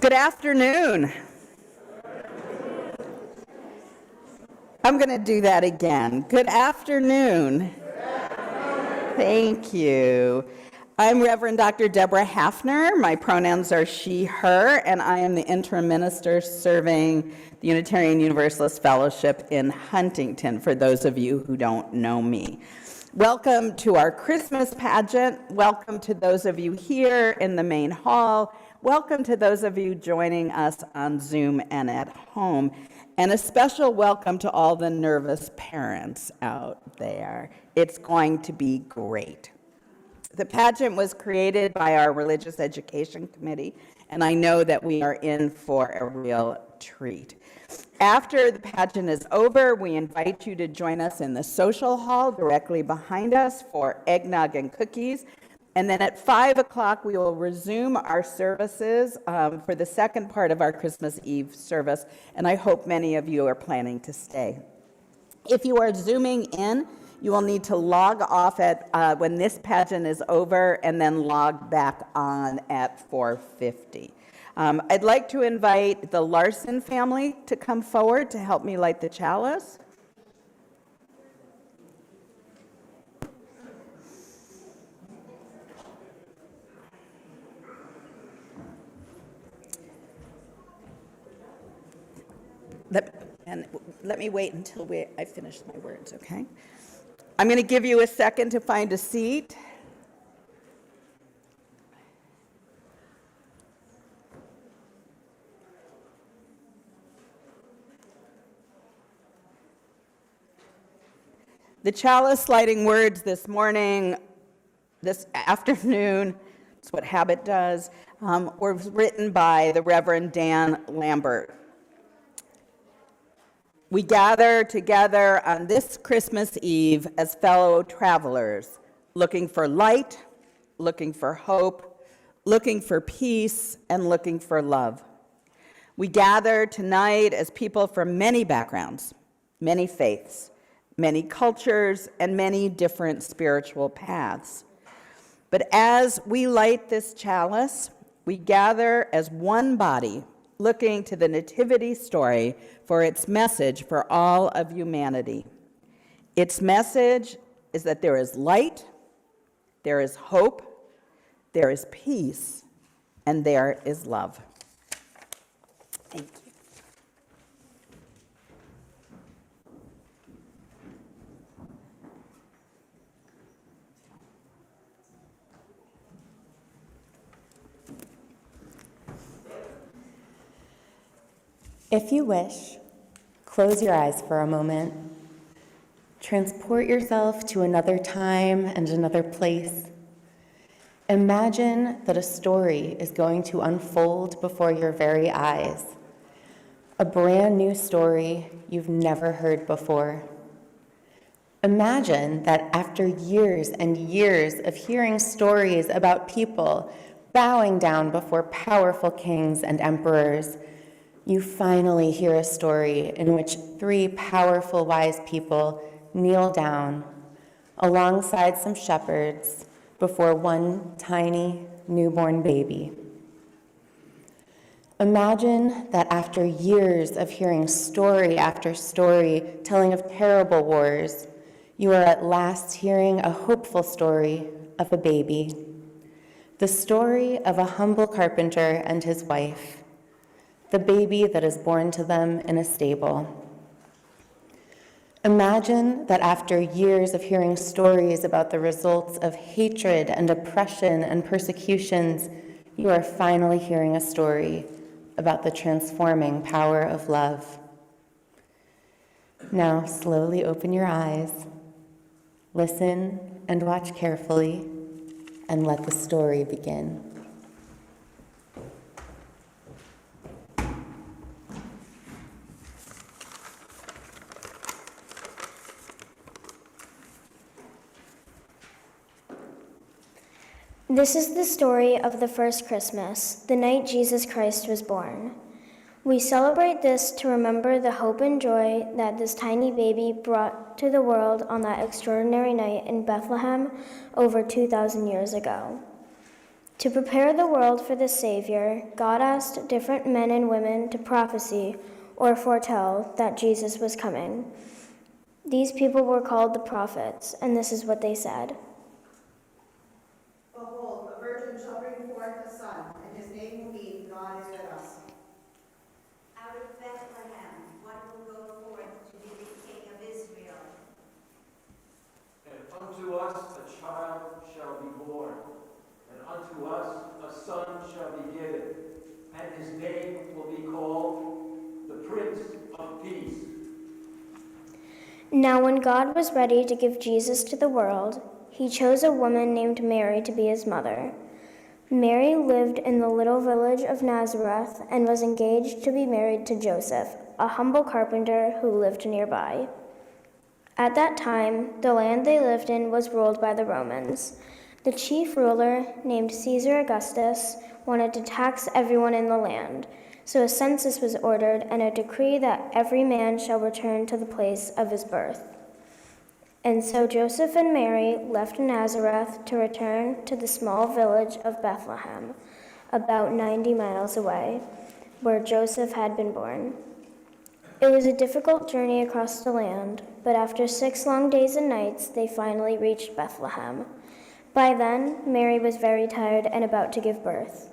Good afternoon. I'm going to do that again. Good afternoon. Thank you. I'm Reverend Dr. Deborah Hafner. My pronouns are she, her, and I am the interim minister serving the Unitarian Universalist Fellowship in Huntington, for those of you who don't know me. Welcome to our Christmas pageant. Welcome to those of you here in the main hall. Welcome to those of you joining us on Zoom and at home. And a special welcome to all the nervous parents out there. It's going to be great. The pageant was created by our Religious Education Committee, and I know that we are in for a real treat. After the pageant is over, we invite you to join us in the social hall directly behind us for eggnog and cookies. And then at 5 o'clock, we will resume our services for the second part of our Christmas Eve service, and I hope many of you are planning to stay. If you are Zooming in, you will need to log off at when this pageant is over and then log back on at 4:50. I'd like to invite the Larson family to come forward to help me light the chalice. Let me wait until I finish my words, okay? I'm going to give you a second to find a seat. The chalice lighting words this morning, this afternoon, it's what habit does, were written by the Reverend Dan Lambert. We gather together on this Christmas Eve as fellow travelers, looking for light, looking for hope, looking for peace, and looking for love. We gather tonight as people from many backgrounds, many faiths, many cultures, and many different spiritual paths. But as we light this chalice, we gather as one body, looking to the Nativity story for its message for all of humanity. Its message is that there is light, there is hope, there is peace, and there is love. Thank you. If you wish, close your eyes for a moment. Transport yourself to another time and another place. Imagine that a story is going to unfold before your very eyes. A brand new story you've never heard before. Imagine that after years and years of hearing stories about people bowing down before powerful kings and emperors, you finally hear a story in which 3 powerful wise people kneel down alongside some shepherds before one tiny newborn baby. Imagine that after years of hearing story after story telling of terrible wars, you are at last hearing a hopeful story of a baby. The story of a humble carpenter and his wife. The baby that is born to them in a stable. Imagine that after years of hearing stories about the results of hatred and oppression and persecutions, you are finally hearing a story about the transforming power of love. Now slowly open your eyes, listen and watch carefully, and let the story begin. This is the story of the first Christmas, the night Jesus Christ was born. We celebrate this to remember the hope and joy that this tiny baby brought to the world on that extraordinary night in Bethlehem over 2,000 years ago. To prepare the world for the Savior, God asked different men and women to prophesy or foretell that Jesus was coming. These people were called the prophets, and this is what they said. Behold, a virgin shall bring forth a son, and his name will be God is with us. Out of Bethlehem, one will go forth to be the King of Israel. And unto us a child shall be born, and unto us a son shall be given, and his name will be called the Prince of Peace. Now when God was ready to give Jesus to the world, he chose a woman named Mary to be his mother. Mary lived in the little village of Nazareth and was engaged to be married to Joseph, a humble carpenter who lived nearby. At that time, the land they lived in was ruled by the Romans. The chief ruler, named Caesar Augustus, wanted to tax everyone in the land, so a census was ordered and a decree that every man shall return to the place of his birth. And so Joseph and Mary left Nazareth to return to the small village of Bethlehem, about 90 miles away, where Joseph had been born. It was a difficult journey across the land, but after 6 long days and nights, they finally reached Bethlehem. By then, Mary was very tired and about to give birth.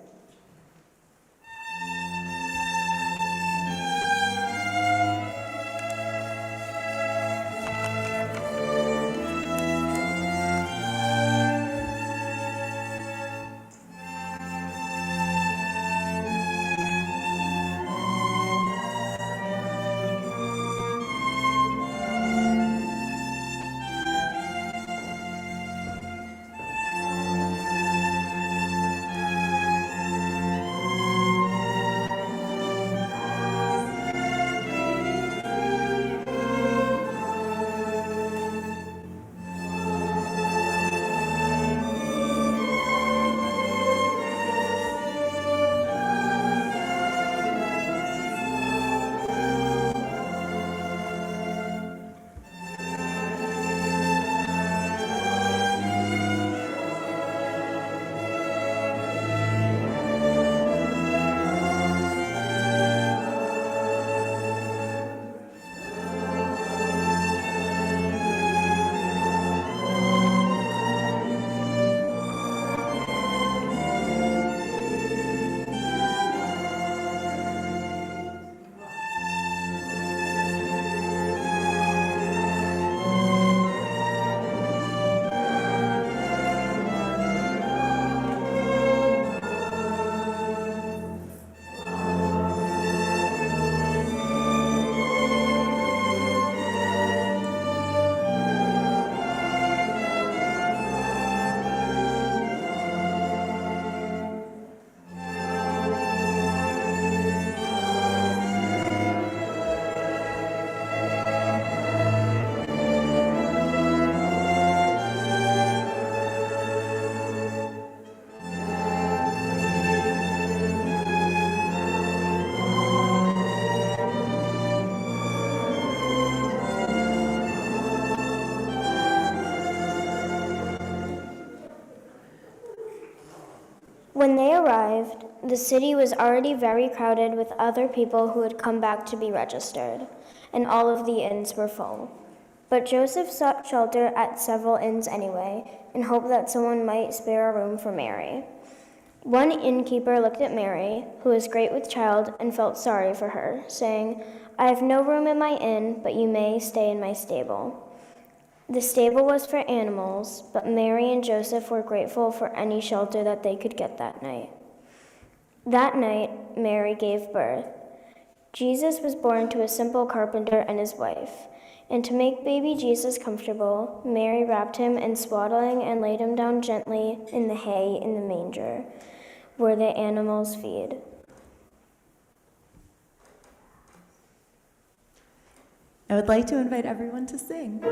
When they arrived, the city was already very crowded with other people who had come back to be registered, and all of the inns were full. But Joseph sought shelter at several inns anyway, and hoped that someone might spare a room for Mary. One innkeeper looked at Mary, who was great with child, and felt sorry for her, saying, "I have no room in my inn, but you may stay in my stable." The stable was for animals, but Mary and Joseph were grateful for any shelter that they could get that night. That night, Mary gave birth. Jesus was born to a simple carpenter and his wife. And to make baby Jesus comfortable, Mary wrapped him in swaddling and laid him down gently in the hay in the manger, where the animals feed. I would like to invite everyone to sing.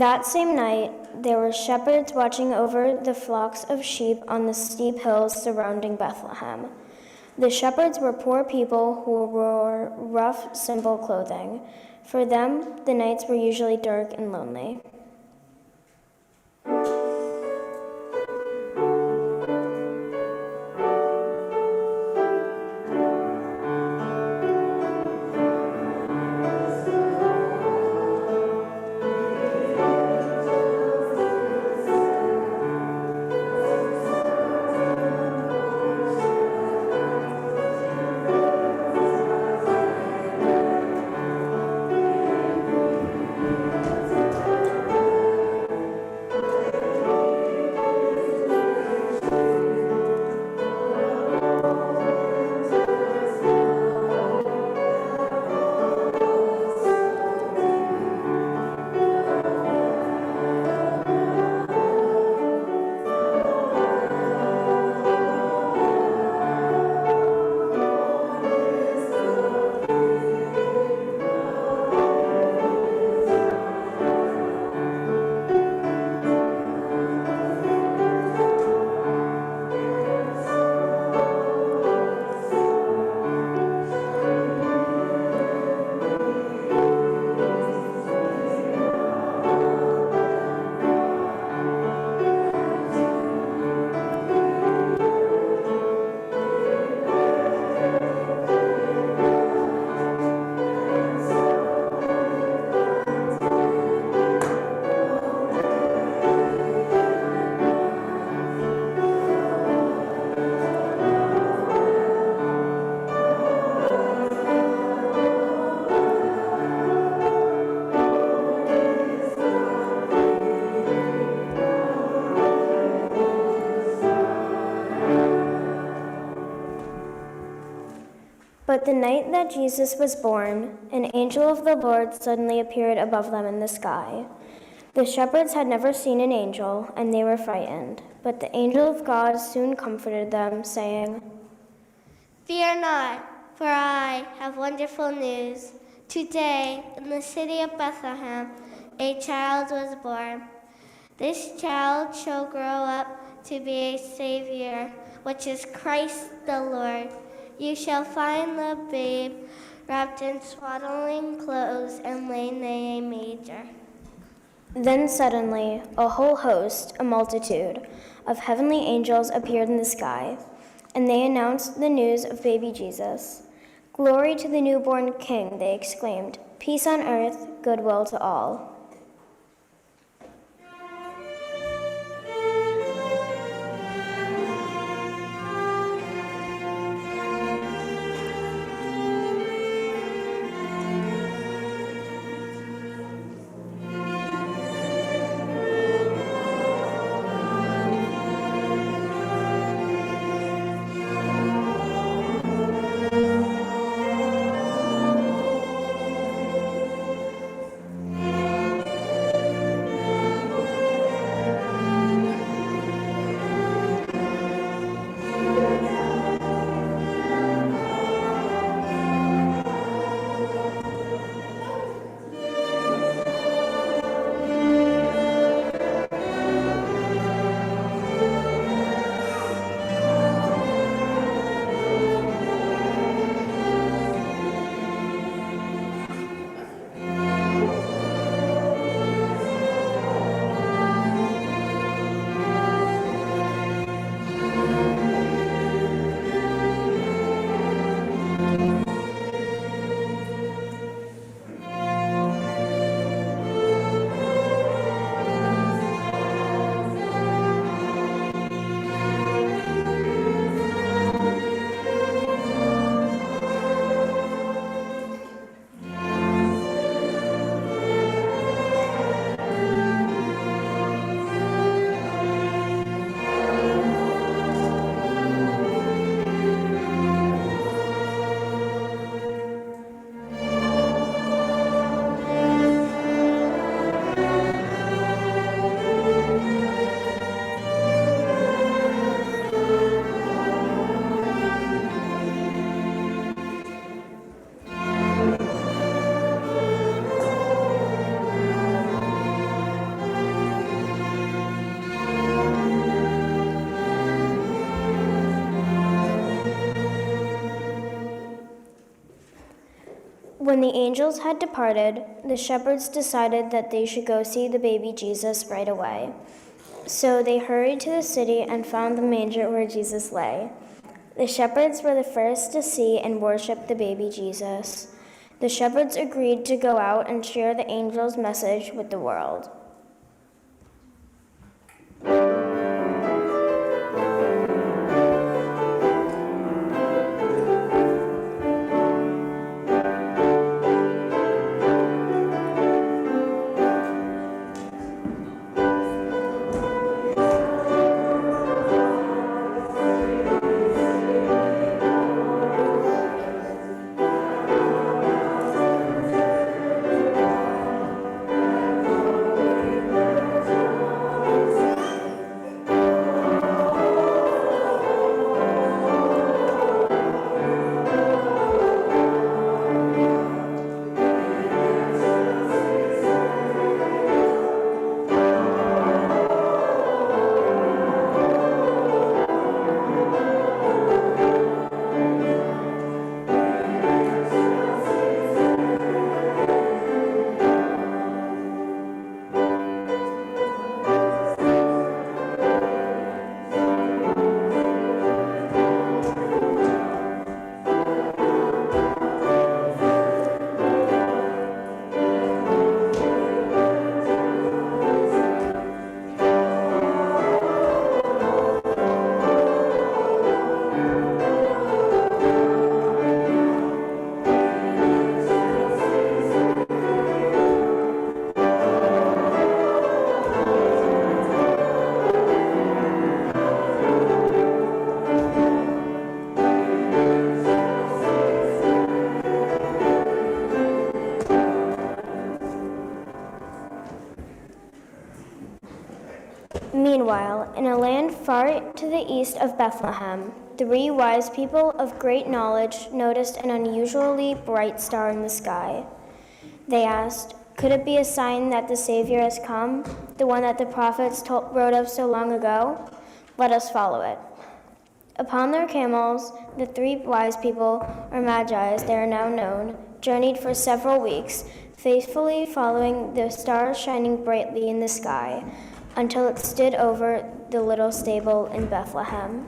That same night, there were shepherds watching over the flocks of sheep on the steep hills surrounding Bethlehem. The shepherds were poor people who wore rough, simple clothing. For them, the nights were usually dark and lonely. But the night that Jesus was born, an angel of the Lord suddenly appeared above them in the sky. The shepherds had never seen an angel, and they were frightened. But the angel of God soon comforted them, saying, "Fear not, for I have wonderful news. Today, in the city of Bethlehem, a child was born. This child shall grow up to be a Savior, which is Christ the Lord. You shall find the babe wrapped in swaddling clothes and laying in a manger." Then suddenly, a whole host, a multitude, of heavenly angels appeared in the sky, and they announced the news of baby Jesus. "Glory to the newborn King," they exclaimed. "Peace on earth, goodwill to all." When the angels had departed, the shepherds decided that they should go see the baby Jesus right away. So they hurried to the city and found the manger where Jesus lay. The shepherds were the first to see and worship the baby Jesus. The shepherds agreed to go out and share the angel's message with the world. Meanwhile, in a land far to the east of Bethlehem, 3 wise people of great knowledge noticed an unusually bright star in the sky. They asked, "Could it be a sign that the Savior has come, the one that the prophets wrote of so long ago? Let us follow it." Upon their camels, the 3 wise people, or magi as they are now known, journeyed for several weeks, faithfully following the star shining brightly in the sky, until it stood over the little stable in Bethlehem.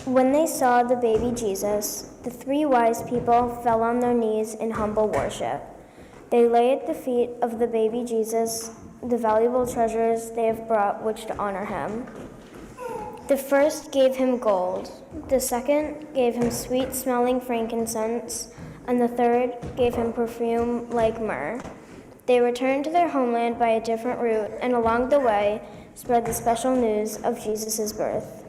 When they saw the baby Jesus, the 3 wise people fell on their knees in humble worship. They lay at the feet of the baby Jesus the valuable treasures they have brought which to honor him. The first gave him gold, the second gave him sweet-smelling frankincense, and the third gave him perfume like myrrh. They returned to their homeland by a different route, and along the way spread the special news of Jesus' birth.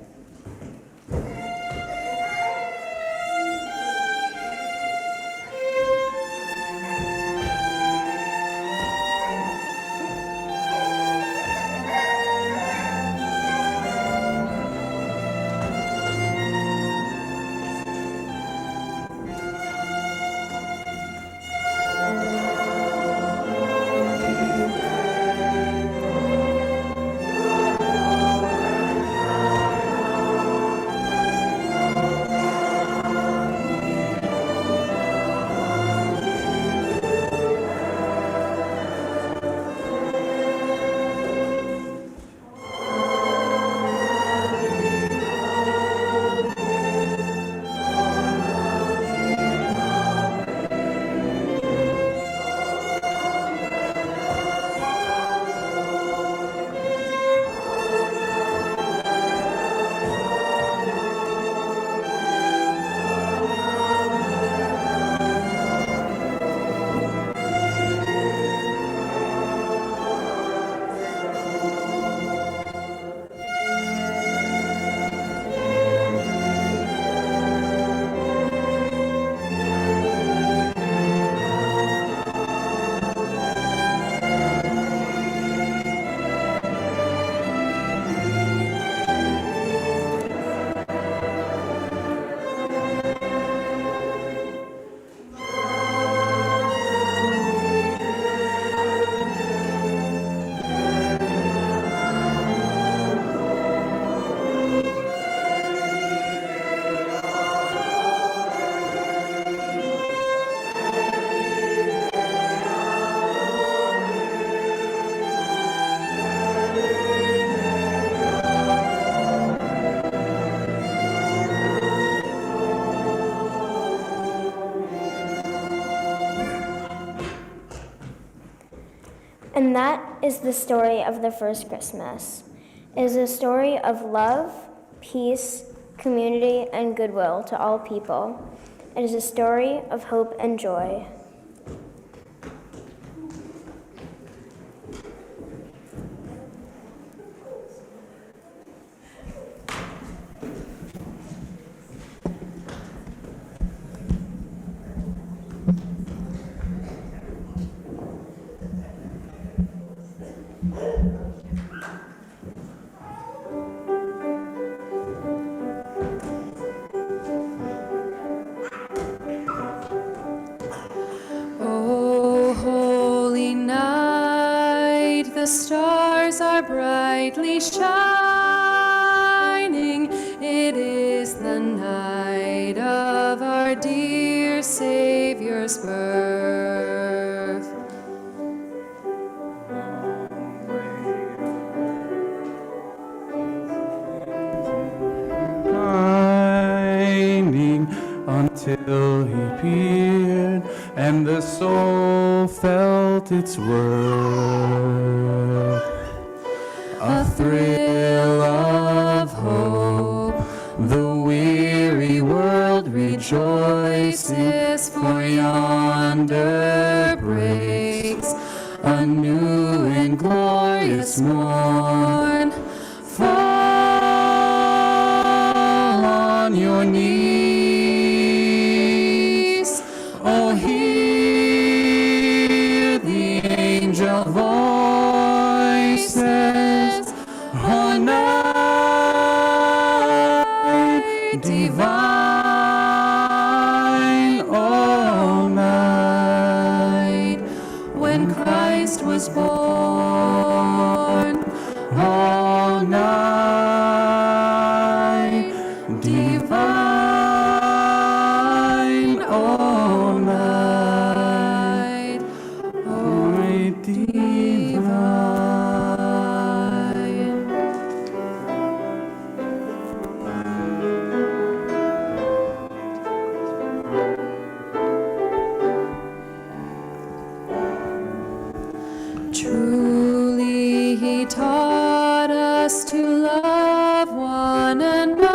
And that is the story of the first Christmas. It is a story of love, peace, community, and goodwill to all people. It is a story of hope and joy. O holy night, the stars are brightly shining. It is the night of our dear Savior's birth. Shining until he appeared, and the soul felt its worth. A thrill of hope, the weary world rejoices, for yonder breaks a new and glorious morn. Fall on your knees, oh, hear the angel voices, oh, night divine, oh, night when Christ was born, oh, night divine, oh, night, oh, night divine. Truly he taught us to love one another.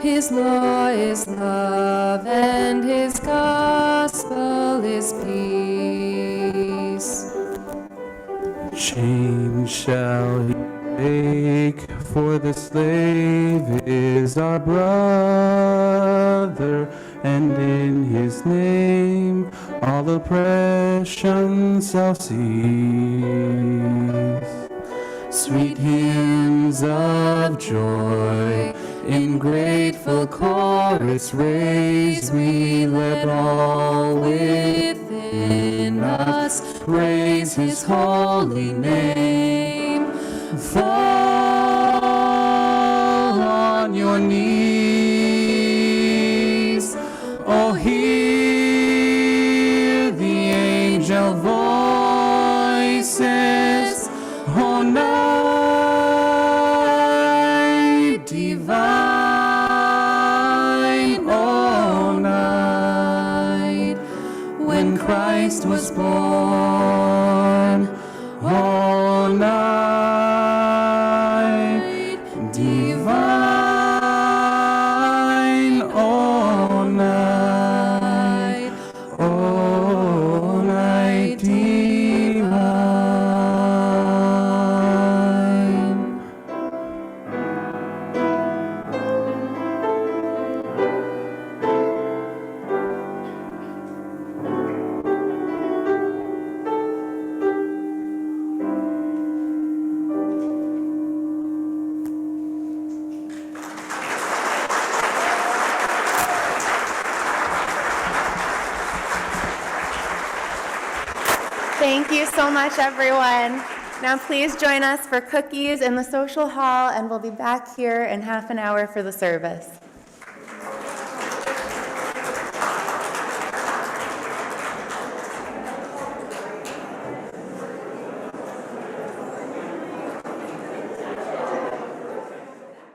His law is love and his gospel is peace. Chains shall he break, for the slave is our brother, and in his name all oppression shall cease. Sweet hymns of joy in grateful chorus raise we, let all within us praise his holy name. Fall on your knees, oh, hear the angel voices, oh, night divine, oh, night when Christ was born, oh, night divine, oh, night, oh, night divine. Thank you so much, everyone. Now please join us for cookies in the social hall, and we'll be back here in half an hour for the service.